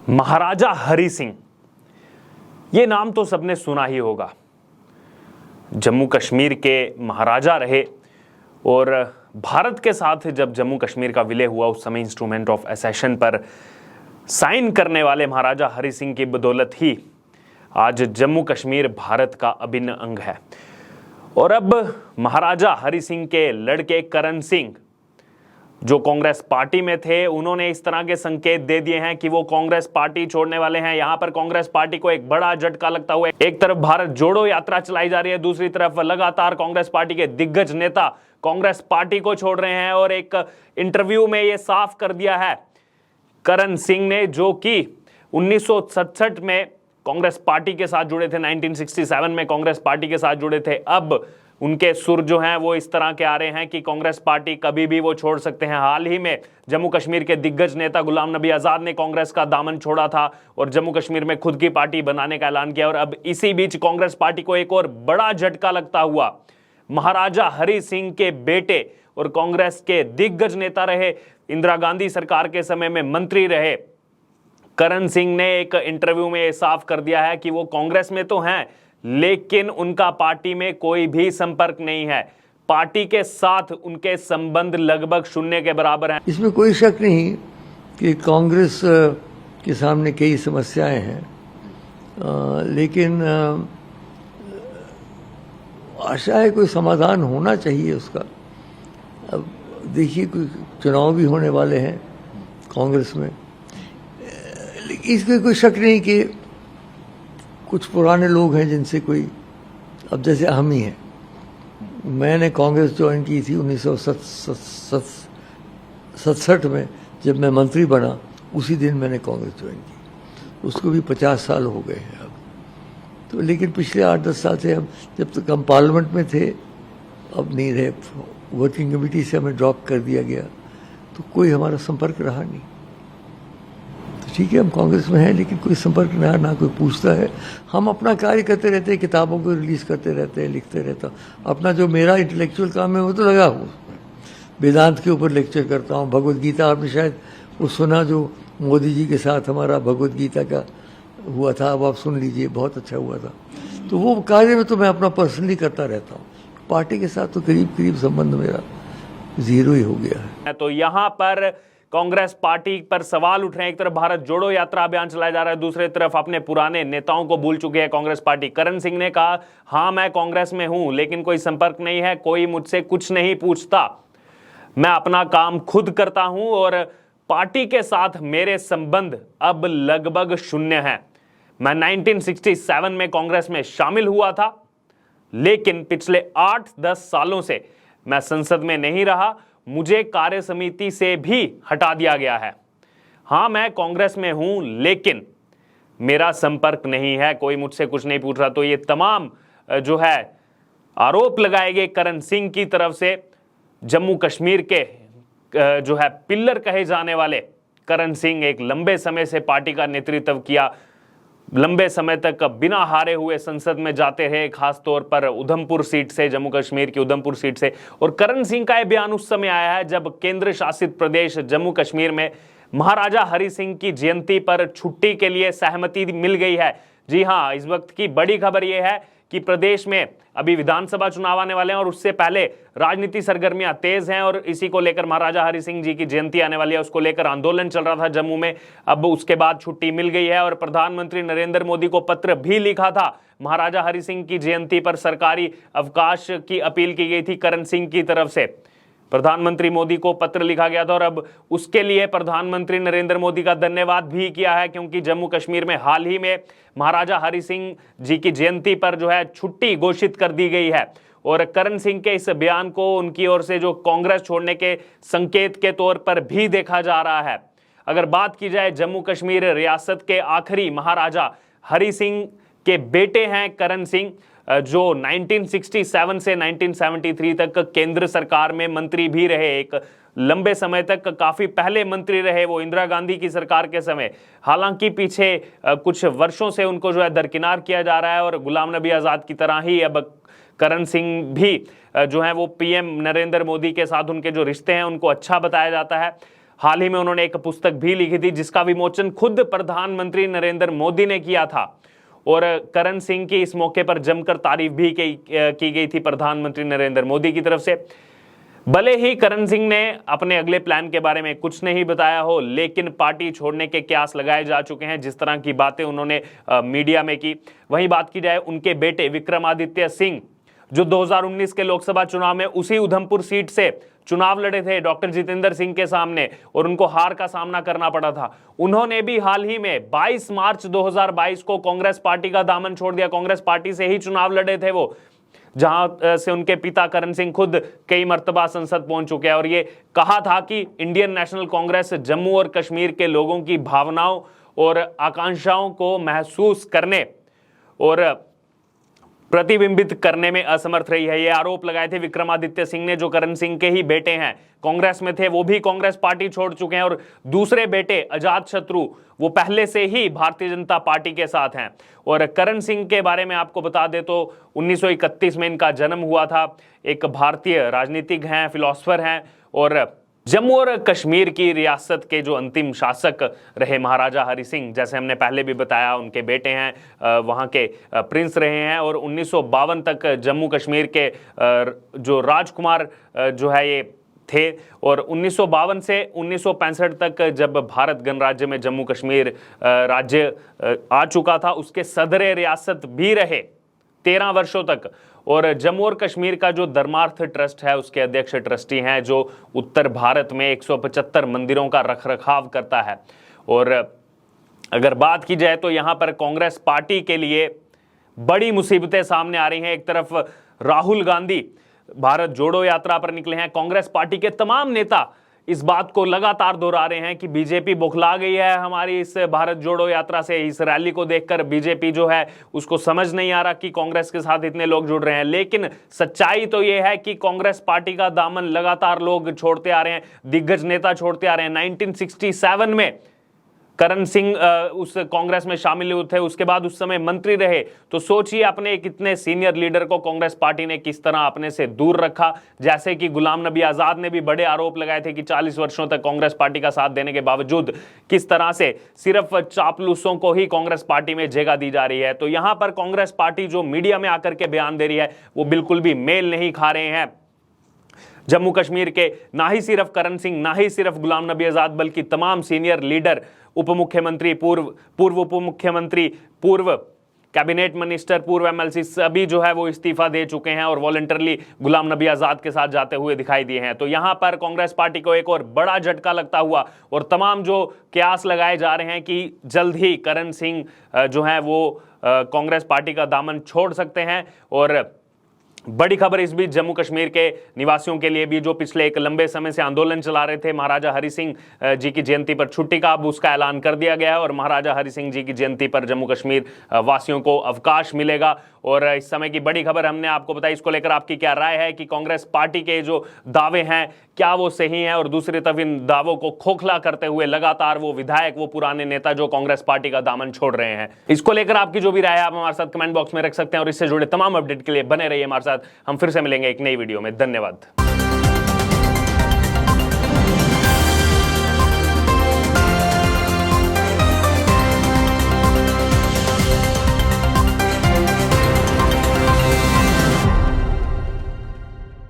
महाराजा हरि सिंह, ये नाम तो सबने सुना ही होगा। जम्मू कश्मीर के महाराजा रहे और भारत के साथ जब जम्मू कश्मीर का विलय हुआ उस समय इंस्ट्रूमेंट ऑफ एसेशन पर साइन करने वाले महाराजा हरि सिंह की बदौलत ही आज जम्मू कश्मीर भारत का अभिन्न अंग है। और अब महाराजा हरि सिंह के लड़के करण सिंह जो कांग्रेस पार्टी में थे, उन्होंने इस तरह के संकेत दे दिए हैं कि वो कांग्रेस पार्टी छोड़ने वाले हैं। यहां पर कांग्रेस पार्टी को एक बड़ा झटका लगता हुआ एक तरफ भारत जोड़ो यात्रा चलाई जा रही है, दूसरी तरफ लगातार कांग्रेस पार्टी के दिग्गज नेता कांग्रेस पार्टी को छोड़ रहे हैं। और एक इंटरव्यू में ये साफ कर दिया है करण सिंह ने, जो कि 1967 में कांग्रेस पार्टी के साथ जुड़े थे, 1967 में कांग्रेस पार्टी के साथ जुड़े थे। अब उनके सुर जो हैं वो इस तरह के आ रहे हैं कि कांग्रेस पार्टी कभी भी वो छोड़ सकते हैं। हाल ही में जम्मू कश्मीर के दिग्गज नेता गुलाम नबी आजाद ने कांग्रेस का दामन छोड़ा था और जम्मू कश्मीर में खुद की पार्टी बनाने का ऐलान किया। और अब इसी बीच कांग्रेस पार्टी को एक और बड़ा झटका लगता हुआ महाराजा हरि सिंह के बेटे और कांग्रेस के दिग्गज नेता रहे, इंदिरा गांधी सरकार के समय में मंत्री रहे, करण सिंह ने एक इंटरव्यू में साफ कर दिया है कि वो कांग्रेस में तो हैं लेकिन उनका पार्टी में कोई भी संपर्क नहीं है। पार्टी के साथ उनके संबंध लगभग शून्य के बराबर हैं। इसमें कोई शक नहीं कि कांग्रेस के सामने कई समस्याएं हैं, लेकिन आशा है कोई समाधान होना चाहिए उसका। अब देखिए कोई चुनाव भी होने वाले हैं कांग्रेस में, इसमें कोई शक नहीं कि कुछ पुराने लोग हैं जिनसे कोई, अब जैसे हम ही हैं। मैंने कांग्रेस ज्वाइन की थी 1967 में, जब मैं मंत्री बना उसी दिन मैंने कांग्रेस ज्वाइन की। उसको भी 50 साल हो गए हैं अब तो। लेकिन पिछले 8-10 साल से हम, जब तक हम पार्लियामेंट में थे, अब नहीं रहे, वर्किंग कमेटी से हमें ड्रॉप कर दिया गया, तो कोई हमारा संपर्क रहा नहीं। ठीक है, हम कांग्रेस में हैं लेकिन कोई संपर्क ना कोई पूछता है। हम अपना कार्य करते रहते हैं, किताबों को रिलीज करते रहते हैं, लिखते रहता हूँ। अपना जो मेरा इंटेलेक्चुअल काम है वो तो लगा हूँ, वेदांत के ऊपर लेक्चर करता हूँ। भगवत गीता आपने शायद वो सुना, जो मोदी जी के साथ हमारा भगवत गीता का हुआ था, अब आप सुन लीजिए, बहुत अच्छा हुआ था। तो वो कार्य में तो मैं अपना पर्सनली करता रहता हूँ। पार्टी के साथ तो करीब संबंध मेरा जीरो ही हो गया है। तो यहाँ पर कांग्रेस पार्टी पर सवाल उठ रहे हैं। एक तरफ भारत जोड़ो यात्रा अभियान चलाया जा रहा है, दूसरी तरफ अपने पुराने नेताओं को भूल चुके हैं कांग्रेस पार्टी। करण सिंह ने कहा, हां मैं कांग्रेस में हूं लेकिन कोई संपर्क नहीं है, कोई मुझसे कुछ नहीं पूछता, मैं अपना काम खुद करता हूं और पार्टी के साथ मेरे संबंध अब लगभग शून्य हैं। मैं 1967 में कांग्रेस में शामिल हुआ था लेकिन पिछले 8-10 सालों से मैं संसद में नहीं रहा, मुझे कार्य समिति से भी हटा दिया गया है। हां मैं कांग्रेस में हूं लेकिन मेरा संपर्क नहीं है, कोई मुझसे कुछ नहीं पूछ रहा। तो ये तमाम जो है आरोप लगाए गए करण सिंह की तरफ से। जम्मू कश्मीर के जो है पिल्लर कहे जाने वाले करण सिंह एक लंबे समय से पार्टी का नेतृत्व किया, लंबे समय तक बिना हारे हुए संसद में जाते रहे, खास तौर पर उधमपुर सीट से, जम्मू कश्मीर की उधमपुर सीट से। और करण सिंह का यह बयान उस समय आया है जब केंद्र शासित प्रदेश जम्मू कश्मीर में महाराजा हरि सिंह की जयंती पर छुट्टी के लिए सहमति मिल गई है। जी हां, इस वक्त की बड़ी खबर यह है कि प्रदेश में अभी विधानसभा चुनाव आने वाले हैं और उससे पहले राजनीति सरगर्मियां तेज हैं और इसी को लेकर महाराजा हरि सिंह जी की जयंती आने वाली है, उसको लेकर आंदोलन चल रहा था जम्मू में। अब उसके बाद छुट्टी मिल गई है और प्रधानमंत्री नरेंद्र मोदी को पत्र भी लिखा था। महाराजा हरि सिंह की जयंती पर सरकारी अवकाश की अपील की गई थी करण सिंह की तरफ से, प्रधानमंत्री मोदी को पत्र लिखा गया था और अब उसके लिए प्रधानमंत्री नरेंद्र मोदी का धन्यवाद भी किया है, क्योंकि जम्मू कश्मीर में हाल ही में महाराजा हरि सिंह जी की जयंती पर जो है छुट्टी घोषित कर दी गई है। और करण सिंह के इस बयान को उनकी ओर से जो कांग्रेस छोड़ने के संकेत के तौर पर भी देखा जा रहा है। अगर बात की जाए, जम्मू कश्मीर रियासत के आखिरी महाराजा हरि सिंह के बेटे हैं करण सिंह, जो 1967 से 1973 तक केंद्र सरकार में मंत्री भी रहे, एक लंबे समय तक काफी पहले मंत्री रहे वो इंदिरा गांधी की सरकार के समय। हालांकि पीछे कुछ वर्षों से उनको जो है दरकिनार किया जा रहा है और गुलाम नबी आजाद की तरह ही अब करण सिंह भी जो है वो पीएम नरेंद्र मोदी के साथ उनके जो रिश्ते हैं उनको अच्छा बताया जाता है। हाल ही में उन्होंने एक पुस्तक भी लिखी थी जिसका विमोचन खुद प्रधानमंत्री नरेंद्र मोदी ने किया था और करण सिंह की इस मौके पर जमकर तारीफ भी की गई थी प्रधानमंत्री नरेंद्र मोदी की तरफ से। भले ही करण सिंह ने अपने अगले प्लान के बारे में कुछ नहीं बताया हो, लेकिन पार्टी छोड़ने के कयास लगाए जा चुके हैं जिस तरह की बातें उन्होंने मीडिया में की। वहीं बात की जाए उनके बेटे विक्रमादित्य सिंह, जो 2019 के लोकसभा चुनाव में उसी उधमपुर सीट से चुनाव लड़े थे डॉक्टर जितेंद्र सिंह के सामने और उनको हार का सामना करना पड़ा था। उन्होंने भी हाल ही में 22 मार्च 2022 को कांग्रेस पार्टी का दामन छोड़ दिया। कांग्रेस पार्टी से ही चुनाव लड़े थे वो, जहां से उनके पिता करण सिंह खुद कई मर्तबा संसद पहुंच चुके हैं और ये कहा था कि इंडियन नेशनल कांग्रेस जम्मू और कश्मीर के लोगों की भावनाओं और आकांक्षाओं को महसूस करने और प्रतिबिंबित करने में असमर्थ रही है। ये आरोप लगाए थे विक्रमादित्य सिंह ने, जो करण सिंह के ही बेटे हैं, कांग्रेस में थे, वो भी कांग्रेस पार्टी छोड़ चुके हैं और दूसरे बेटे अजातशत्रु वो पहले से ही भारतीय जनता पार्टी के साथ हैं। और करण सिंह के बारे में आपको बता दें तो 1931 में इनका जन्म हुआ था। एक भारतीय राजनीतिक हैं, फिलोसफर हैं और जम्मू और कश्मीर की रियासत के जो अंतिम शासक रहे महाराजा हरि सिंह, जैसे हमने पहले भी बताया, उनके बेटे हैं, वहाँ के प्रिंस रहे हैं और 1952 तक जम्मू कश्मीर के जो राजकुमार जो है ये थे और 1952 से 1965 तक जब भारत गणराज्य में जम्मू कश्मीर राज्य आ चुका था, उसके सदर रियासत भी रहे 13 वर्षों तक। और जम्मू और कश्मीर का जो धर्मार्थ ट्रस्ट है उसके अध्यक्ष ट्रस्टी हैं, जो उत्तर भारत में 175 मंदिरों का रखरखाव करता है। और अगर बात की जाए तो यहाँ पर कांग्रेस पार्टी के लिए बड़ी मुसीबतें सामने आ रही हैं। एक तरफ राहुल गांधी भारत जोड़ो यात्रा पर निकले हैं। कांग्रेस पार्टी के तमाम नेता इस बात को लगातार दोहरा रहे हैं कि बीजेपी बौखला गई है हमारी इस भारत जोड़ो यात्रा से। इस रैली को देखकर बीजेपी जो है उसको समझ नहीं आ रहा कि कांग्रेस के साथ इतने लोग जुड़ रहे हैं। लेकिन सच्चाई तो यह है कि कांग्रेस पार्टी का दामन लगातार लोग छोड़ते आ रहे हैं, दिग्गज नेता छोड़ते आ रहे हैं। 1967 में करण सिंह उस कांग्रेस में शामिल हुए थे, उसके बाद उस समय मंत्री रहे। तो सोचिए अपने एक इतने सीनियर लीडर को कांग्रेस पार्टी ने किस तरह अपने से दूर रखा। जैसे कि गुलाम नबी आजाद ने भी बड़े आरोप लगाए थे कि 40 वर्षों तक कांग्रेस पार्टी का साथ देने के बावजूद किस तरह से सिर्फ चापलूसों को ही कांग्रेस पार्टी में जगह दी जा रही है। तो यहां पर कांग्रेस पार्टी जो मीडिया में आकर के बयान दे रही है वो बिल्कुल भी मेल नहीं खा रहे हैं। जम्मू कश्मीर के ना ही सिर्फ करण सिंह, ना ही सिर्फ गुलाम नबी आजाद, बल्कि तमाम सीनियर लीडर, उप मुख्यमंत्री, पूर्व उप मुख्यमंत्री, पूर्व कैबिनेट मिनिस्टर, पूर्व एमएलसी सभी जो है वो इस्तीफा दे चुके हैं और वॉलंटरली गुलाम नबी आजाद के साथ जाते हुए दिखाई दिए हैं। तो यहां पर कांग्रेस पार्टी को एक और बड़ा झटका लगता हुआ और तमाम जो कयास लगाए जा रहे हैं कि जल्द ही करण सिंह जो है वो कांग्रेस पार्टी का दामन छोड़ सकते हैं। और बड़ी खबर इस बीच जम्मू कश्मीर के निवासियों के लिए भी, जो पिछले एक लंबे समय से आंदोलन चला रहे थे महाराजा हरि सिंह जी की जयंती पर छुट्टी का, अब उसका ऐलान कर दिया गया है और महाराजा हरि सिंह जी की जयंती पर जम्मू कश्मीर वासियों को अवकाश मिलेगा। और इस समय की बड़ी खबर हमने आपको बताई। इसको लेकर आपकी क्या राय है कि कांग्रेस पार्टी के जो दावे हैं क्या वो सही हैं? और दूसरी तरफ इन दावों को खोखला करते हुए लगातार वो विधायक, वो पुराने नेता जो कांग्रेस पार्टी का दामन छोड़ रहे हैं, इसको लेकर आपकी जो भी राय है आप हमारे साथ कमेंट बॉक्स में रख सकते हैं। और इससे जुड़े तमाम अपडेट के लिए बने रहिए हमारे साथ। हम फिर से मिलेंगे एक नई वीडियो में। धन्यवाद।